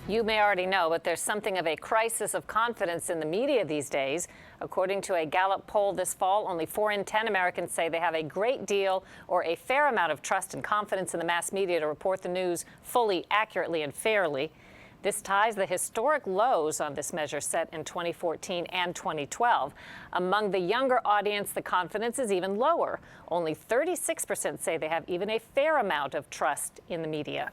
You may already know, but there's something of a crisis of confidence in the media these days. According to a Gallup poll this fall, only 4 in 10 Americans say they have a great deal or a fair amount of trust and confidence in the mass media to report the news fully, accurately, and fairly. This ties the historic lows on this measure set in 2014 and 2012. Among the younger audience, the confidence is even lower. Only 36% say they have even a fair amount of trust in the media.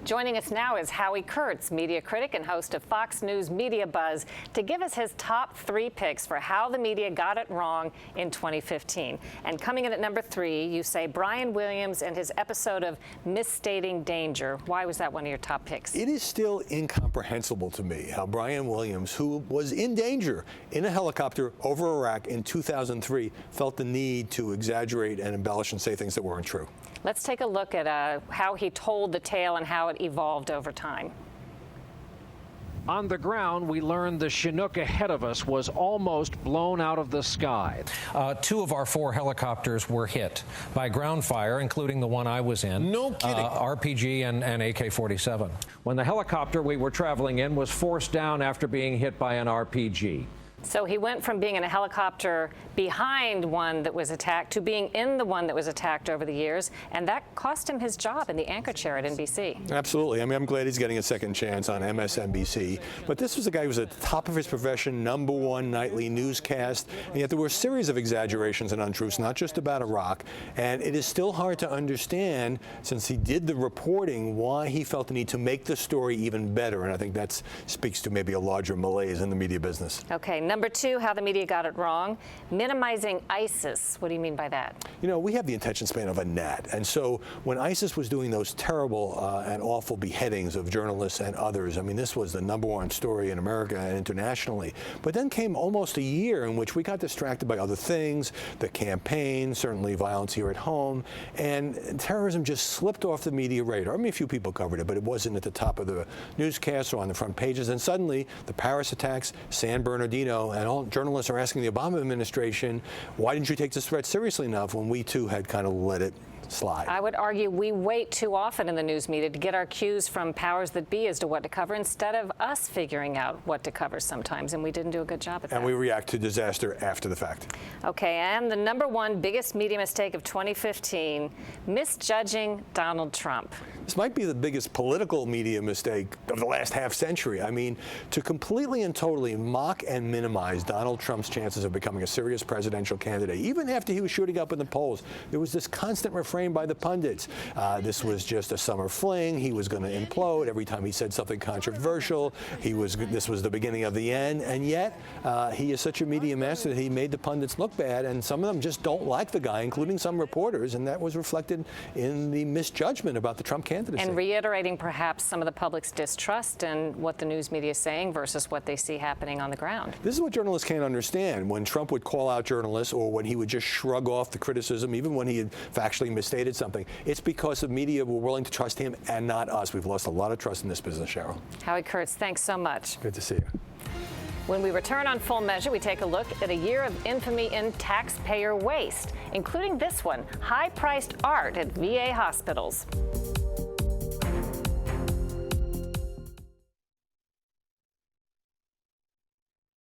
Joining us now is Howie Kurtz, media critic and host of Fox News Media Buzz, to give us his top 3 picks for how the media got it wrong in 2015. And coming in at number 3, you say Brian Williams and his episode of misstating danger. Why was that one of your top picks? It is still incomprehensible to me how Brian Williams, who was in danger in a helicopter over Iraq in 2003, felt the need to exaggerate and embellish and say things that weren't true. Let's take a look at how he told the tale and how it evolved over time. On the ground, we learned the Chinook ahead of us was almost blown out of the sky. 2 of our 4 helicopters were hit by ground fire, including the one I was in. No kidding. RPG and AK-47. When the helicopter we were traveling in was forced down after being hit by an RPG. So he went from being in a helicopter behind one that was attacked to being in the one that was attacked over the years, and that cost him his job in the anchor chair at NBC. Absolutely. I mean, I'm glad he's getting a second chance on MSNBC. But this was a guy who was at the top of his profession, #1 nightly newscast, and yet there were a series of exaggerations and untruths, not just about Iraq. And it is still hard to understand, since he did the reporting, why he felt the need to make the story even better. And I think that speaks to maybe a larger malaise in the media business. Okay. Number 2, how the media got it wrong. Minimizing ISIS. What do you mean by that? You know, we have the attention span of a gnat. And so when ISIS was doing those terrible and awful beheadings of journalists and others, I mean, this was the #1 story in America and internationally. But then came almost a year in which we got distracted by other things, the campaign, certainly violence here at home, and terrorism just slipped off the media radar. I mean, a few people covered it, but it wasn't at the top of the newscasts or on the front pages. And suddenly, the Paris attacks, San Bernardino, and all journalists are asking the Obama administration, why didn't you take this threat seriously enough, when we too had kind of let it slide? I would argue we wait too often in the news media to get our cues from powers that be as to what to cover, instead of us figuring out what to cover sometimes, and we didn't do a good job at that. And we react to disaster after the fact. Okay, and the #1 biggest media mistake of 2015, misjudging Donald Trump. This might be the biggest political media mistake of the last half century. I mean, to completely and totally mock and minimize Donald Trump's chances of becoming a serious presidential candidate, even after he was shooting up in the polls, there was this constant refrain by the pundits. This was just a summer fling. He was going to implode every time he said something controversial. This was the beginning of the end. And yet, he is such a media master that he made the pundits look bad, and some of them just don't like the guy, including some reporters, and that was reflected in the misjudgment about the Trump candidacy. And reiterating perhaps some of the public's distrust in what the news media is saying versus what they see happening on the ground. This is what journalists can't understand. When Trump would call out journalists, or when he would just shrug off the criticism, even when he had factually misstated something, it's because the media were willing to trust him and not us. We've lost a lot of trust in this business, Sharyl. Howie Kurtz, thanks so much. Good to see you. When we return on Full Measure, we take a look at a year of infamy in taxpayer waste, including this one, high-priced art at VA hospitals.